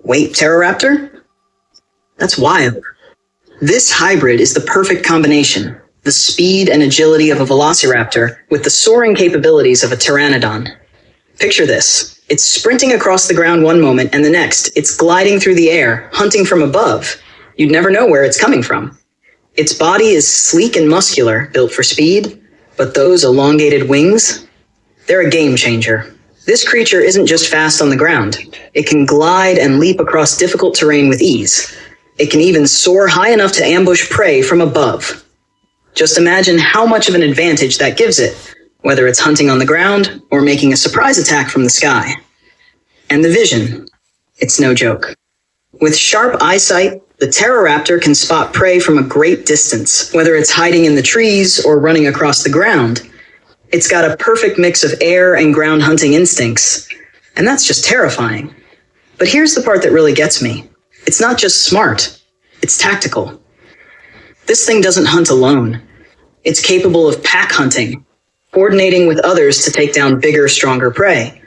Wait, Pteroraptor? That's wild. This hybrid is the perfect combination. The speed and agility of a velociraptor with the soaring capabilities of a pteranodon. Picture this. It's sprinting across the ground one moment, and the next, it's gliding through the air, hunting from above. You'd never know where it's coming from. Its body is sleek and muscular, built for speed, but those elongated wings, they're a game changer. This creature isn't just fast on the ground. It can glide and leap across difficult terrain with ease. It can even soar high enough to ambush prey from above. Just imagine how much of an advantage that gives it, whether it's hunting on the ground or making a surprise attack from the sky. And the vision, it's no joke. With sharp eyesight, the Pteroraptor can spot prey from a great distance, whether it's hiding in the trees or running across the ground. It's got a perfect mix of air and ground hunting instincts, and that's just terrifying. But here's the part that really gets me. It's not just smart, it's tactical. This thing doesn't hunt alone. It's capable of pack hunting, coordinating with others to take down bigger, stronger prey.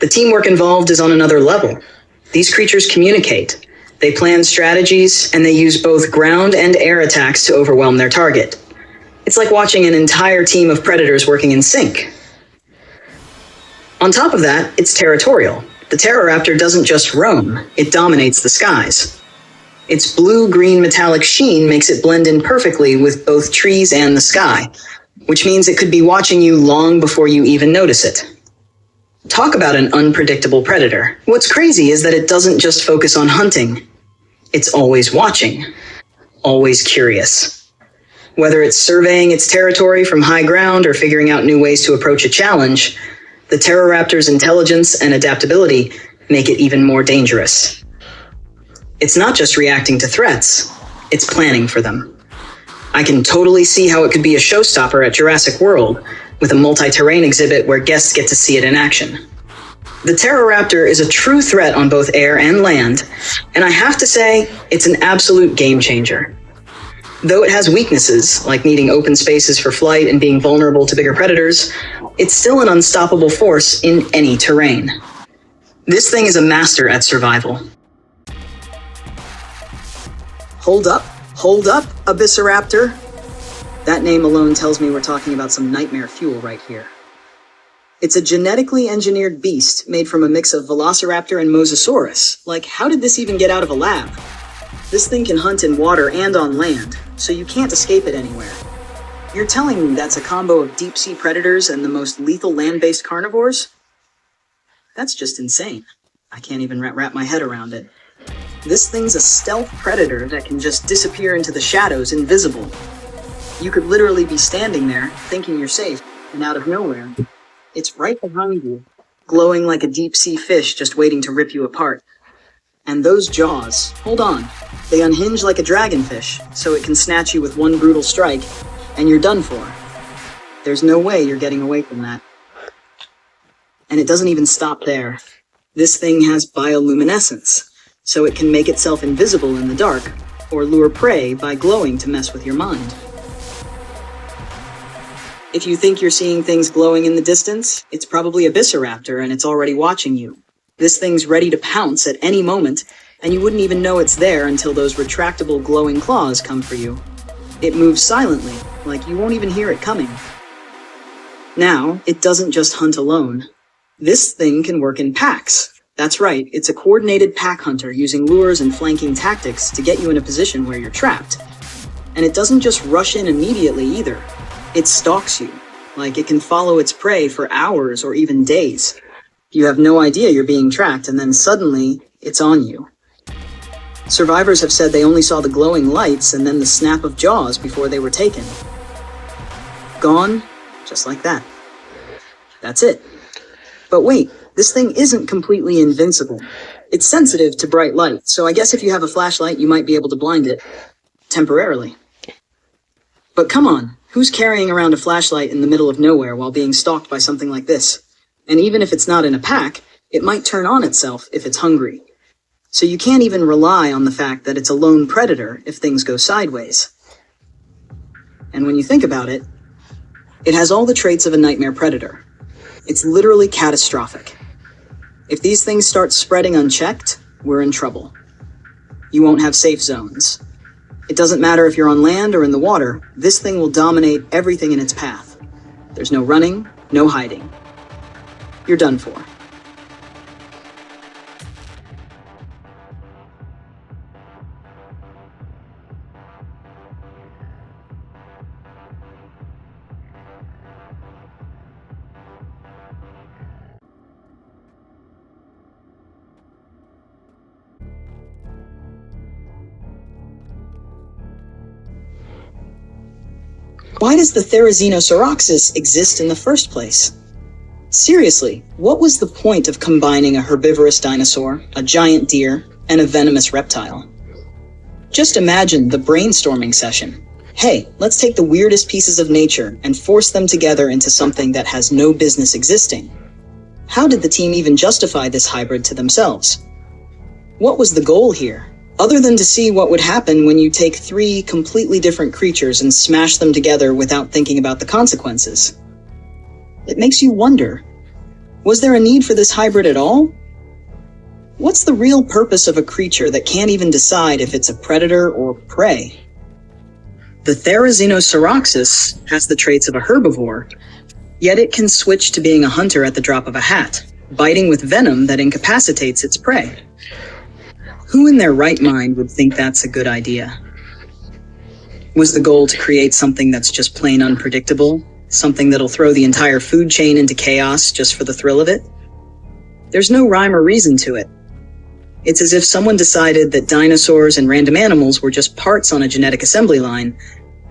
The teamwork involved is on another level. These creatures communicate. They plan strategies, and they use both ground and air attacks to overwhelm their target. It's like watching an entire team of predators working in sync. On top of that, it's territorial. The Pteroraptor doesn't just roam, it dominates the skies. Its blue-green metallic sheen makes it blend in perfectly with both trees and the sky, which means it could be watching you long before you even notice it. Talk about an unpredictable predator. What's crazy is that it doesn't just focus on hunting. It's always watching, always curious. Whether it's surveying its territory from high ground or figuring out new ways to approach a challenge, the Pteroraptor's intelligence and adaptability make it even more dangerous. It's not just reacting to threats, it's planning for them. I can totally see how it could be a showstopper at Jurassic World, with a multi-terrain exhibit where guests get to see it in action. The Pteroraptor is a true threat on both air and land, and I have to say, it's an absolute game changer. Though it has weaknesses, like needing open spaces for flight and being vulnerable to bigger predators, it's still an unstoppable force in any terrain. This thing is a master at survival. Hold up, Abyssiraptor. That name alone tells me we're talking about some nightmare fuel right here. It's a genetically engineered beast made from a mix of Velociraptor and Mosasaurus. Like, how did this even get out of a lab? This thing can hunt in water and on land, so you can't escape it anywhere. You're telling me that's a combo of deep-sea predators and the most lethal land-based carnivores? That's just insane. I can't even wrap my head around it. This thing's a stealth predator that can just disappear into the shadows invisible. You could literally be standing there, thinking you're safe, and out of nowhere, it's right behind you, glowing like a deep-sea fish just waiting to rip you apart. And those jaws, hold on, they unhinge like a dragonfish, so it can snatch you with one brutal strike, and you're done for. There's no way you're getting away from that. And it doesn't even stop there. This thing has bioluminescence, so it can make itself invisible in the dark, or lure prey by glowing to mess with your mind. If you think you're seeing things glowing in the distance, it's probably Abyssiraptor and it's already watching you. This thing's ready to pounce at any moment, and you wouldn't even know it's there until those retractable glowing claws come for you. It moves silently, like you won't even hear it coming. Now, it doesn't just hunt alone. This thing can work in packs. That's right, it's a coordinated pack hunter using lures and flanking tactics to get you in a position where you're trapped. And it doesn't just rush in immediately either. It stalks you, like it can follow its prey for hours or even days. You have no idea you're being tracked, and then suddenly, it's on you. Survivors have said they only saw the glowing lights and then the snap of jaws before they were taken. Gone, just like that. That's it. But wait, this thing isn't completely invincible. It's sensitive to bright light, so I guess if you have a flashlight, you might be able to blind it. Temporarily. But come on, who's carrying around a flashlight in the middle of nowhere while being stalked by something like this? And even if it's not in a pack, it might turn on itself if it's hungry. So you can't even rely on the fact that it's a lone predator if things go sideways. And when you think about it, it has all the traits of a nightmare predator. It's literally catastrophic. If these things start spreading unchecked, we're in trouble. You won't have safe zones. It doesn't matter if you're on land or in the water, this thing will dominate everything in its path. There's no running, no hiding. You're done for. Why does the Therizinosaurus exist in the first place? Seriously, what was the point of combining a herbivorous dinosaur, a giant deer, and a venomous reptile? Just imagine the brainstorming session. Hey, let's take the weirdest pieces of nature and force them together into something that has no business existing. How did the team even justify this hybrid to themselves? What was the goal here? Other than to see what would happen when you take three completely different creatures and smash them together without thinking about the consequences. It makes you wonder, was there a need for this hybrid at all? What's the real purpose of a creature that can't even decide if it's a predator or prey? The Therizinosaurus has the traits of a herbivore, yet it can switch to being a hunter at the drop of a hat, biting with venom that incapacitates its prey. Who in their right mind would think that's a good idea? Was the goal to create something that's just plain unpredictable? Something that'll throw the entire food chain into chaos just for the thrill of it? There's no rhyme or reason to it. It's as if someone decided that dinosaurs and random animals were just parts on a genetic assembly line,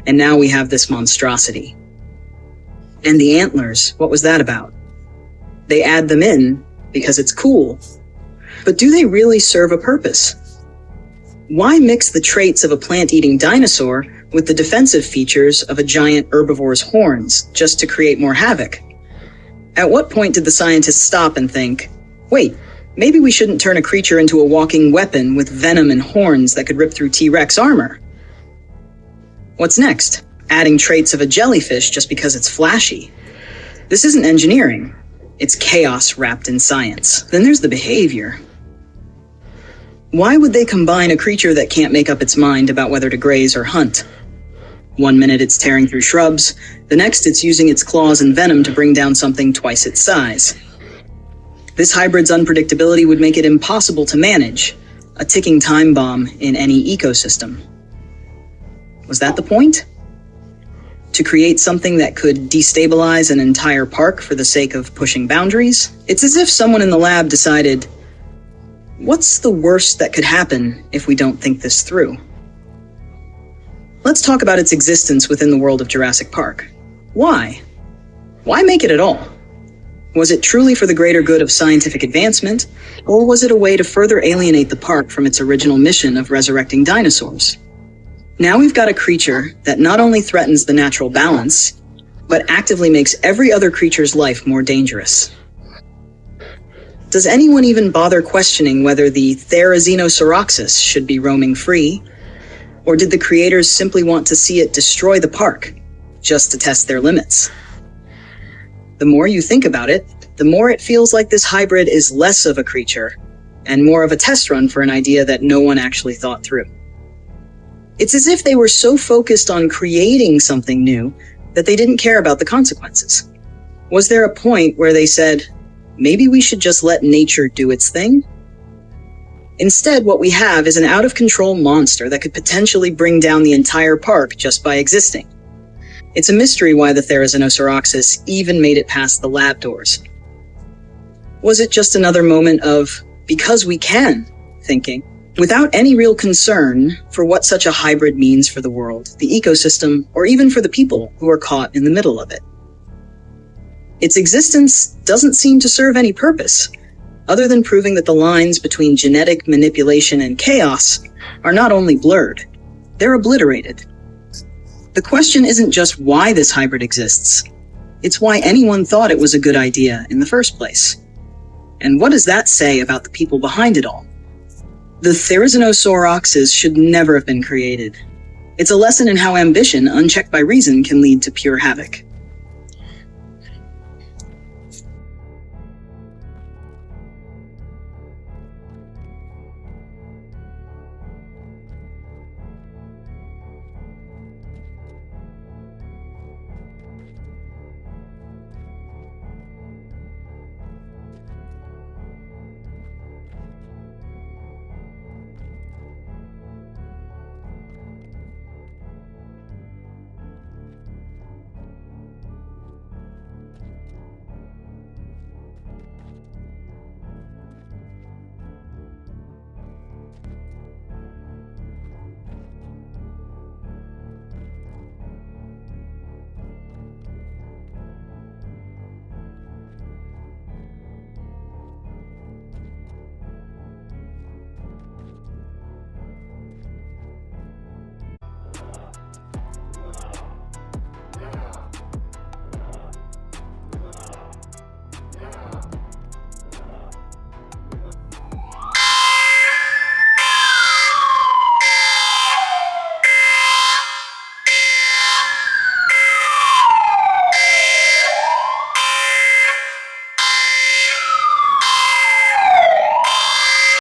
and now we have this monstrosity. And the antlers, what was that about? They add them in because it's cool. But do they really serve a purpose? Why mix the traits of a plant-eating dinosaur with the defensive features of a giant herbivore's horns just to create more havoc? At what point did the scientists stop and think, wait, maybe we shouldn't turn a creature into a walking weapon with venom and horns that could rip through T-Rex armor? What's next? Adding traits of a jellyfish just because it's flashy? This isn't engineering. It's chaos wrapped in science. Then there's the behavior. Why would they combine a creature that can't make up its mind about whether to graze or hunt? One minute it's tearing through shrubs, the next it's using its claws and venom to bring down something twice its size. This hybrid's unpredictability would make it impossible to manage, a ticking time bomb in any ecosystem. Was that the point? To create something that could destabilize an entire park for the sake of pushing boundaries? It's as if someone in the lab decided, what's the worst that could happen if we don't think this through? Let's talk about its existence within the world of Jurassic Park. Why? Why make it at all? Was it truly for the greater good of scientific advancement, or was it a way to further alienate the park from its original mission of resurrecting dinosaurs? Now we've got a creature that not only threatens the natural balance, but actively makes every other creature's life more dangerous. Does anyone even bother questioning whether the Therizinosaurus should be roaming free? Or did the creators simply want to see it destroy the park, just to test their limits? The more you think about it, the more it feels like this hybrid is less of a creature, and more of a test run for an idea that no one actually thought through. It's as if they were so focused on creating something new that they didn't care about the consequences. Was there a point where they said, maybe we should just let nature do its thing? Instead, what we have is an out-of-control monster that could potentially bring down the entire park just by existing. It's a mystery why the Therizinosaurus even made it past the lab doors. Was it just another moment of, because we can, thinking, without any real concern for what such a hybrid means for the world, the ecosystem, or even for the people who are caught in the middle of it? Its existence doesn't seem to serve any purpose, other than proving that the lines between genetic manipulation and chaos are not only blurred, they're obliterated. The question isn't just why this hybrid exists, it's why anyone thought it was a good idea in the first place. And what does that say about the people behind it all? The Therizinosaurus should never have been created. It's a lesson in how ambition, unchecked by reason, can lead to pure havoc.